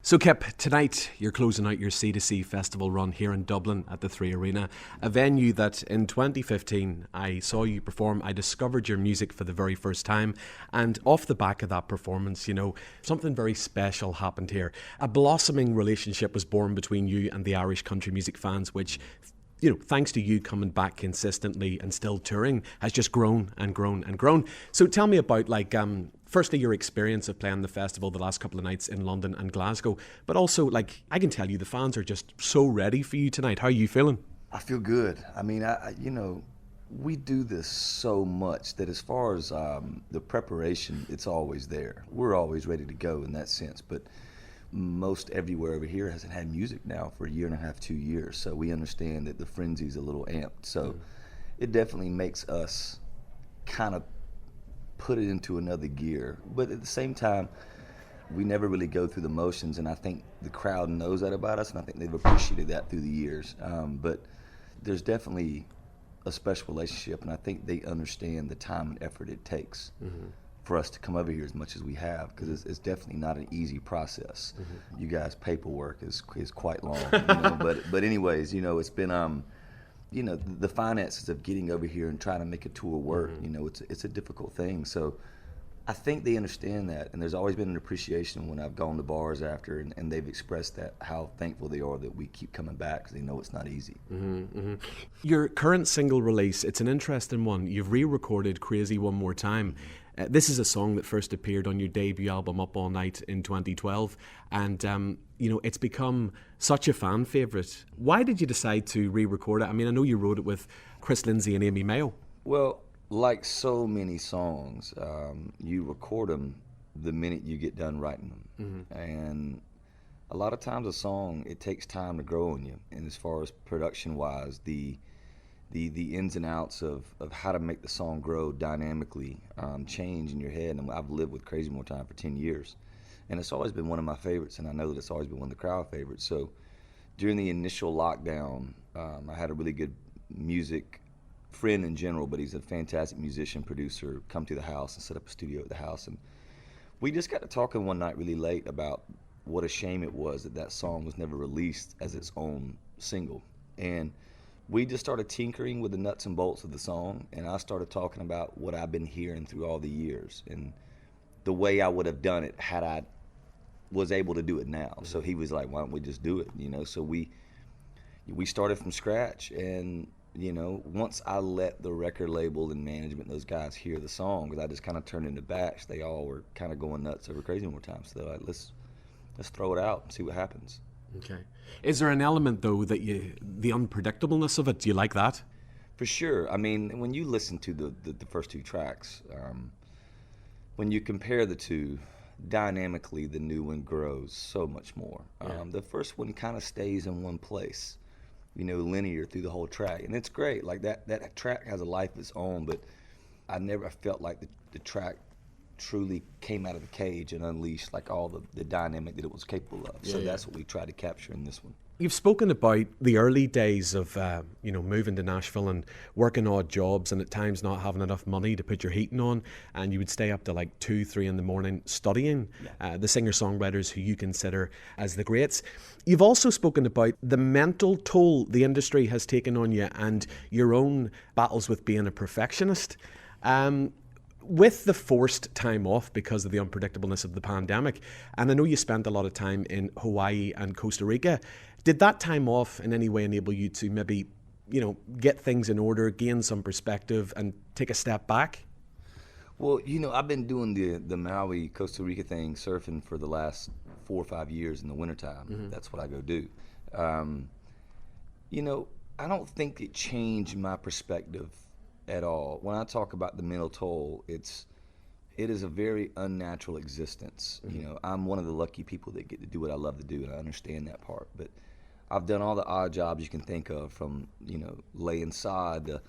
So Kip, tonight you're closing out your C2C festival run here in Dublin at the 3 Arena, a venue that in 2015 I saw you perform. I discovered your music for the very first time, and off the back of that performance, something very special happened here. A blossoming relationship was born between you and the Irish country music fans, which, thanks to you coming back consistently and still touring, has just grown and grown and grown. So tell me about, firstly, your experience of playing the festival the last couple of nights in London and Glasgow, but also, I can tell you the fans are just so ready for you tonight. How are you feeling? I feel good. I mean, we do this so much that as far as the preparation, it's always there. We're always ready to go in that sense, but most everywhere over here hasn't had music now for a year and a half, 2 years, so we understand that the frenzy's a little amped. So it definitely makes us kind of put it into another gear, but at the same time, we never really go through the motions, and I think the crowd knows that about us, and I think they've appreciated that through the years. But there's definitely a special relationship, and I think they understand the time and effort it takes for us to come over here as much as we have, because it's definitely not an easy process. You guys' paperwork is quite long, but anyways, it's been the finances of getting over here and trying to make a tour work, it's a difficult thing. So I think they understand that, and there's always been an appreciation when I've gone to bars after, and they've expressed that, how thankful they are that we keep coming back, because they know it's not easy. Your current single release, it's an interesting one. You've re-recorded Crazy One More Time. This is a song that first appeared on your debut album Up All Night in 2012, and it's become such a fan favourite. Why did you decide to re-record it? I mean, I know you wrote it with Chris Lindsay and Amy Mayo. Well, like so many songs, you record them the minute you get done writing them. And a lot of times a song, it takes time to grow on you. And as far as production-wise, the ins and outs of how to make the song grow dynamically change in your head. And I've lived with Crazy More Time for 10 years. And it's always been one of my favorites, and I know that it's always been one of the crowd favorites. So during the initial lockdown, I had a really good music friend in general, but he's a fantastic musician, producer, come to the house and set up a studio at the house. And we just got to talking one night really late about what a shame it was that song was never released as its own single. And we just started tinkering with the nuts and bolts of the song, and I started talking about what I've been hearing through all the years and the way I would have done it had I was able to do it now. So he was like, why don't we just do it? So we started from scratch, and once I let the record label and management, those guys, hear the song, because I just kind of turned into batch, they all were kind of going nuts over Crazy More Time. So they're like, let's throw it out and see what happens. Okay. Is there an element, though, that the unpredictableness of it, do you like that? For sure. I mean, when you listen to the first two tracks, when you compare the two, dynamically the new one grows so much more. The first one kind of stays in one place, linear through the whole track, and it's great. Like that track has a life of its own, but I never felt like the track truly came out of the cage and unleashed like all the dynamic that it was capable of. So that's what we tried to capture in this one. You've spoken about the early days of moving to Nashville and working odd jobs, and at times not having enough money to put your heating on, and you would stay up to 2-3 in the morning studying the singer-songwriters who you consider as the greats. You've also spoken about the mental toll the industry has taken on you and your own battles with being a perfectionist. With the forced time off because of the unpredictableness of the pandemic, and I know you spent a lot of time in Hawaii and Costa Rica, did that time off in any way enable you to maybe, get things in order, gain some perspective, and take a step back? Well, I've been doing the Maui, Costa Rica thing, surfing for the last 4 or 5 years in the wintertime. That's what I go do. I don't think it changed my perspective at all. When I talk about the mental toll, it is a very unnatural existence. I'm one of the lucky people that get to do what I love to do, and I understand that part. But I've done all the odd jobs you can think of, from laying sod to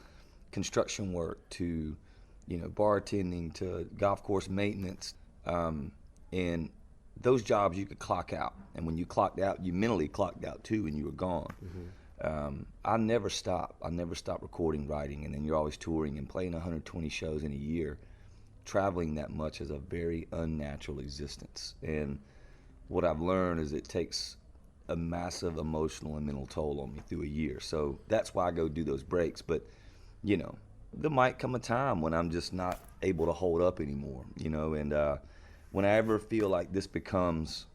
construction work to bartending to golf course maintenance, and those jobs you could clock out, and when you clocked out, you mentally clocked out too, and you were gone. I never stop. I never stop recording, writing, and then you're always touring and playing 120 shows in a year. Traveling that much is a very unnatural existence, and what I've learned is it takes a massive emotional and mental toll on me through a year. So that's why I go do those breaks. But, you know, there might come a time when I'm just not able to hold up anymore, you know, and when I ever feel like this becomes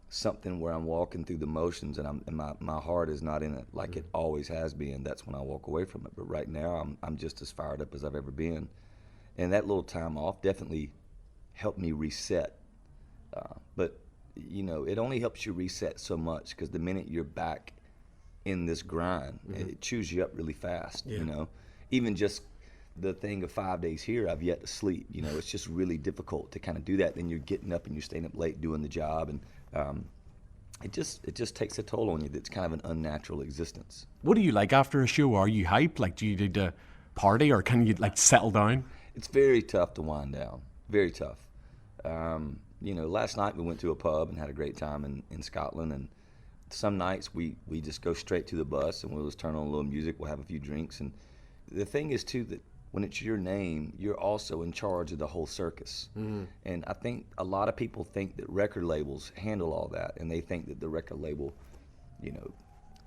something where I'm walking through the motions and my heart is not in it like it always has been, that's when I walk away from it. But right now I'm just as fired up as I've ever been. And that little time off definitely helped me reset. But, you know, it only helps you reset so much, because the minute you're back in this grind, it chews you up really fast, you know. Even just the thing of 5 days here, I've yet to sleep. You know, it's just really difficult to kind of do that. Then you're getting up and you're staying up late doing the job, and it just takes a toll on you. That's kind of an unnatural existence. What do you like after a show? Are you hype? Like, do you need to party, or can you like settle down? It's very tough to wind down. Very tough. You know, last night we went to a pub and had a great time in Scotland, and some nights we just go straight to the bus and we'll just turn on a little music, we'll have a few drinks. And the thing is too, that when it's your name, you're also in charge of the whole circus. And I think a lot of people think that record labels handle all that, and they think that the record label, you know,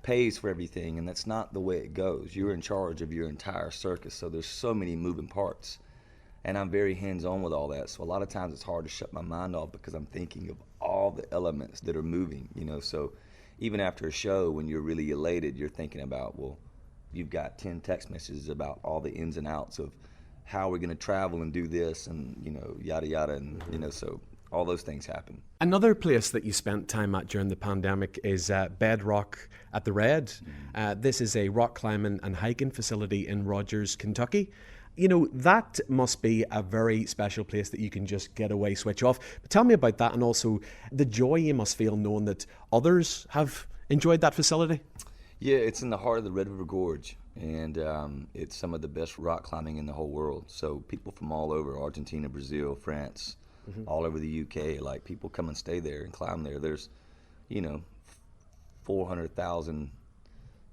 pays for everything, and that's not the way it goes. You're in charge of your entire circus, so there's so many moving parts. And I'm very hands-on with all that, so a lot of times it's hard to shut my mind off because I'm thinking of all the elements that are moving, you know. So even after a show, when you're really elated, you're thinking about, well, you've got 10 text messages about all the ins and outs of how we're going to travel and do this, and, you know, yada yada, and you know, so all those things happen. Another place that you spent time at during the pandemic is Bedrock at the Red. This is a rock climbing and hiking facility in Rogers, Kentucky. You know, that must be a very special place that you can just get away, switch off. But tell me about that, and also the joy you must feel knowing that others have enjoyed that facility. Yeah, it's in the heart of the Red River Gorge, and it's some of the best rock climbing in the whole world. So people from all over, Argentina, Brazil, France, all over the UK, like, people come and stay there and climb there. There's, you know, 400,000,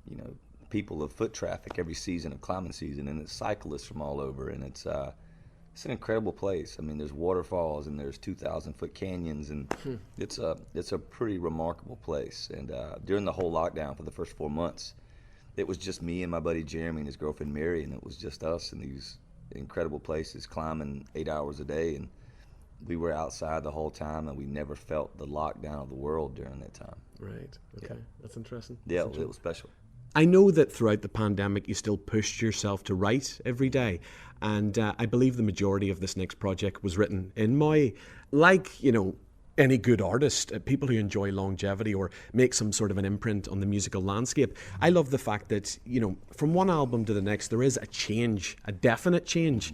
you know, people of foot traffic every season of climbing season, and it's cyclists from all over, and it's an incredible place. I mean, there's waterfalls and there's 2,000-foot canyons, and it's a pretty remarkable place. And during the whole lockdown for the first 4 months, it was just me and my buddy Jeremy and his girlfriend Mary, and it was just us in these incredible places climbing 8 hours a day, and we were outside the whole time, and we never felt the lockdown of the world during that time. Right. Okay. That's interesting. Yeah, it was special. I know that throughout the pandemic you still pushed yourself to write every day, and I believe the majority of this next project was written in Maui. Like, you know, any good artist, people who enjoy longevity or make some sort of an imprint on the musical landscape, I love the fact that, you know, from one album to the next there is a change, a definite change.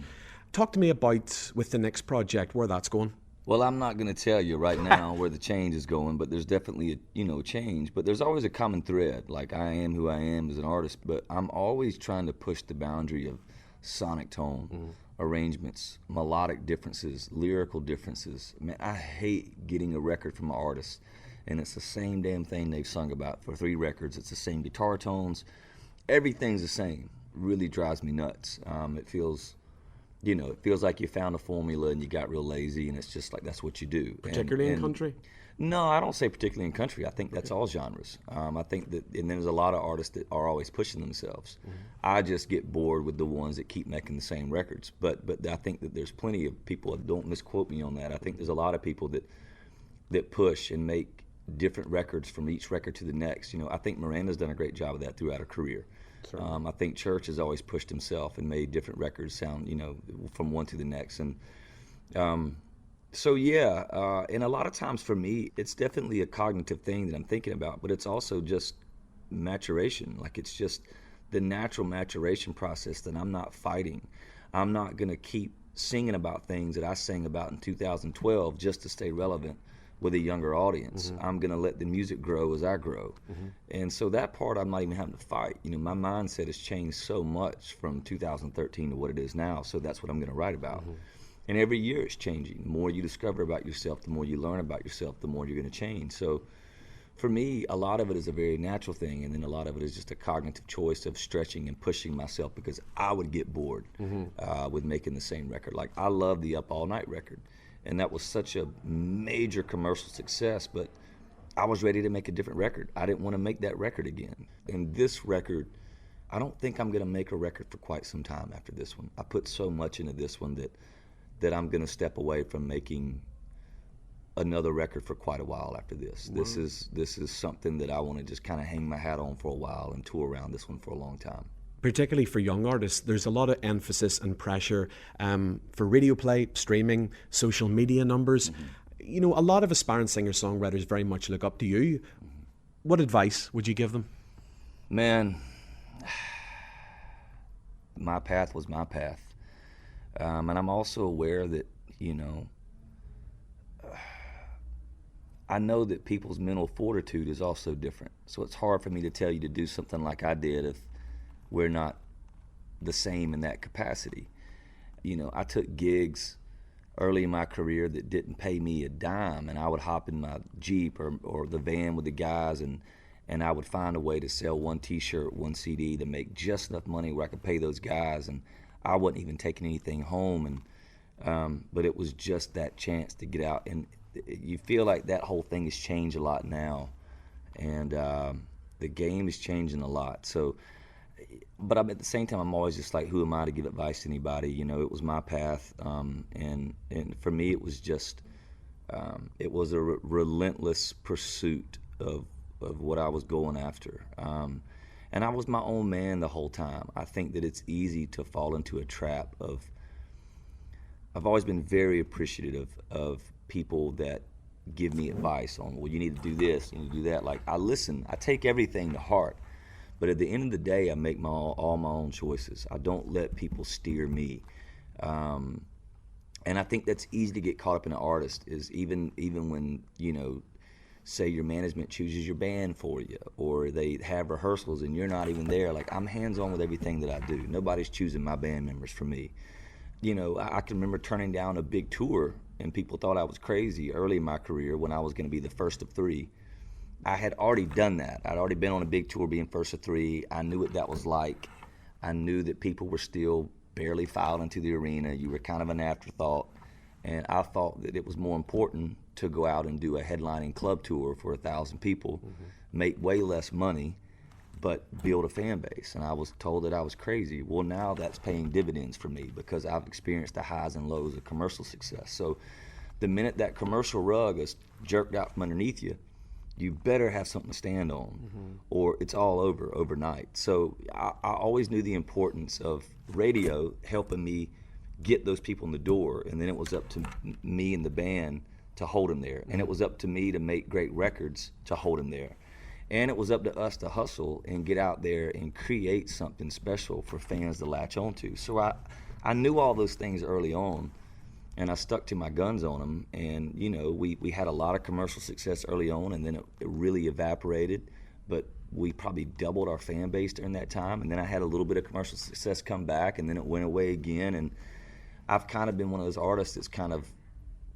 Talk to me about, with the next project, where that's going. Well, I'm not going to tell you right now where the change is going, but there's definitely a change. But there's always a common thread. Like, I am who I am as an artist, but I'm always trying to push the boundary of sonic tone, arrangements, melodic differences, lyrical differences. Man, I hate getting a record from an artist, and it's the same damn thing they've sung about for 3 records. It's the same guitar tones. Everything's the same. Really drives me nuts. It feels like you found a formula and you got real lazy, and it's just like that's what you do. Particularly in country? No, I don't say particularly in country. I think that's all genres. I think that, and there's a lot of artists that are always pushing themselves. I just get bored with the ones that keep making the same records. But I think that there's plenty of people, don't misquote me on that, I think there's a lot of people that push and make different records from each record to the next. You know, I think Miranda's done a great job of that throughout her career. I think Church has always pushed himself and made different records sound, you know, from one to the next. And and a lot of times for me, it's definitely a cognitive thing that I'm thinking about, but it's also just maturation. Like, it's just the natural maturation process that I'm not fighting. I'm not going to keep singing about things that I sang about in 2012 just to stay relevant with a younger audience. I'm going to let the music grow as I grow. And so that part I'm not even having to fight. You know, my mindset has changed so much from 2013 to what it is now, so that's what I'm going to write about. And every year it's changing. The more you discover about yourself, the more you learn about yourself, the more you're going to change. So for me, a lot of it is a very natural thing, and then a lot of it is just a cognitive choice of stretching and pushing myself, because I would get bored with making the same record. Like, I love the Up All Night record. and that was such a major commercial success. But I was ready to make a different record. I didn't want to make that record again. And this record, I don't think I'm going to make a record for quite some time after this one. I put so much into this one that I'm going to step away from making another record for quite a while after this. Wow. This is something that I want to just kind of hang my hat on for a while and tour around this one for a long time. Particularly for young artists, there's a lot of emphasis and pressure for radio play, streaming, social media numbers. Mm-hmm. You know, a lot of aspiring singer-songwriters very much look up to you. Mm-hmm. What advice would you give them? Man, my path was my path. And I'm also aware that, you know, I know that people's mental fortitude is also different. So it's hard for me to tell you to do something like I did if we're not the same in that capacity. You know, I took gigs early in my career that didn't pay me a dime, and I would hop in my Jeep or the van with the guys, and I would find a way to sell one T-shirt, one CD to make just enough money where I could pay those guys, and I wasn't even taking anything home. And but it was just that chance to get out, and you feel like that whole thing has changed a lot now, and the game is changing a lot. So, but at the same time, I'm always just like, who am I to give advice to anybody? You know, it was my path, and for me, it was just, it was a relentless pursuit of what I was going after. And I was my own man the whole time. I think that it's easy to fall into a trap of, I've always been very appreciative of people that give me advice on, well, you need to do this, you need to do that. Like, I listen, I take everything to heart. But at the end of the day, I make all my own choices. I don't let people steer me. And I think that's easy to get caught up in an artist, is even when, you know, say your management chooses your band for you, or they have rehearsals and you're not even there. Like, I'm hands-on with everything that I do. Nobody's choosing my band members for me. You know, I can remember turning down a big tour, and people thought I was crazy early in my career when I was going to be the first of three. I had already done that. I'd already been on a big tour being first of three. I knew what that was like. I knew that people were still barely filed into the arena. You were kind of an afterthought. And I thought that it was more important to go out and do a headlining club tour for 1,000 people, mm-hmm. make way less money, but build a fan base. And I was told that I was crazy. Well, now that's paying dividends for me because I've experienced the highs and lows of commercial success. So the minute that commercial rug is jerked out from underneath you, you better have something to stand on, mm-hmm. or it's all over overnight. So I always knew the importance of radio helping me get those people in the door, and then it was up to me and the band to hold them there. Mm-hmm. And it was up to me to make great records to hold them there. And it was up to us to hustle and get out there and create something special for fans to latch onto. So I knew all those things early on, and I stuck to my guns on them. And, you know, we had a lot of commercial success early on, and then it really evaporated. But we probably doubled our fan base during that time. And then I had a little bit of commercial success come back, and then it went away again. And I've kind of been one of those artists that's kind of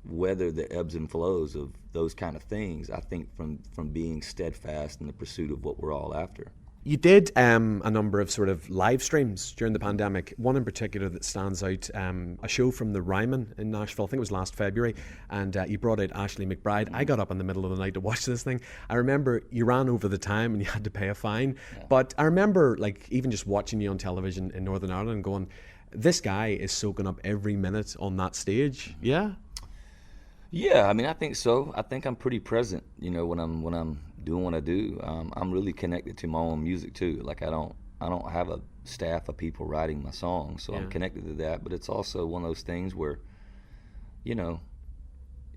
weathered the ebbs and flows of those kind of things, I think, from being steadfast in the pursuit of what we're all after. You did a number of sort of live streams during the pandemic. One in particular that stands out, a show from the Ryman in Nashville. I think it was last February, and you brought out Ashley McBride. I got up in the middle of the night to watch this thing. I remember you ran over the time and you had to pay a fine. Yeah. But I remember, like, even just watching you on television in Northern Ireland going, this guy is soaking up every minute on that stage. Yeah? Yeah, I mean, I think so. I think I'm pretty present, you know, when I'm doing what I do. I'm really connected to my own music too. Like, I don't have a staff of people writing my songs, so yeah. I'm connected to that. But it's also one of those things where, you know,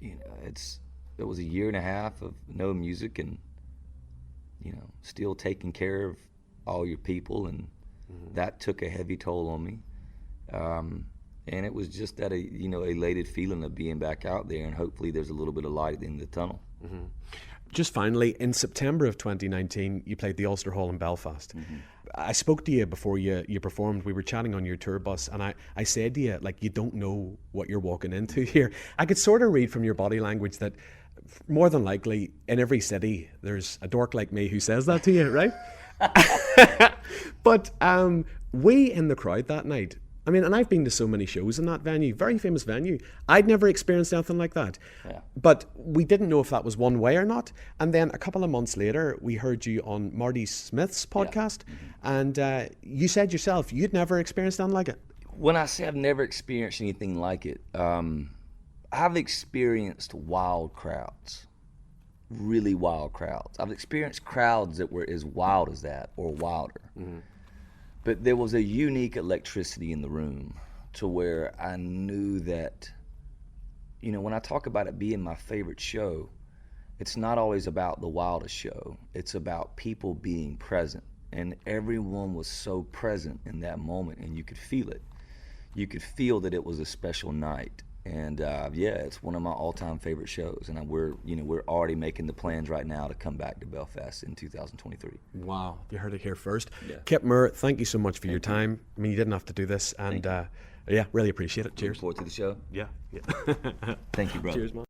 it was a year and a half of no music, and, you know, still taking care of all your people, and mm-hmm. that took a heavy toll on me. And it was just that elated feeling of being back out there, and hopefully there's a little bit of light at the end of the tunnel. Mm-hmm. Just finally, in September of 2019, you played the Ulster Hall in Belfast. Mm-hmm. I spoke to you before you performed. We were chatting on your tour bus, and I said to you, like, you don't know what you're walking into here. I could sort of read from your body language that more than likely in every city there's a dork like me who says that to you, right? But we in the crowd that night I mean, and I've been to so many shows in that venue, very famous venue. I'd never experienced anything like that. Yeah. But we didn't know if that was one way or not. And then a couple of months later, we heard you on Marty Smith's podcast. Yeah. And you said yourself, you'd never experienced anything like it. When I say I've never experienced anything like it, I've experienced wild crowds, really wild crowds. I've experienced crowds that were as wild as that or wilder. Mm-hmm. But there was a unique electricity in the room to where I knew that, you know, when I talk about it being my favorite show, it's not always about the wildest show. It's about people being present. And everyone was so present in that moment, and you could feel it. You could feel that it was a special night. And yeah, it's one of my all-time favorite shows, and we're already making the plans right now to come back to Belfast in 2023. Wow, you heard it here first. Yeah. Kip Moore, thank you so much for your time. I mean, you didn't have to do this, and yeah, really appreciate it. Cheers. Looking forward to the show. Yeah. Thank you, brother. Cheers, man.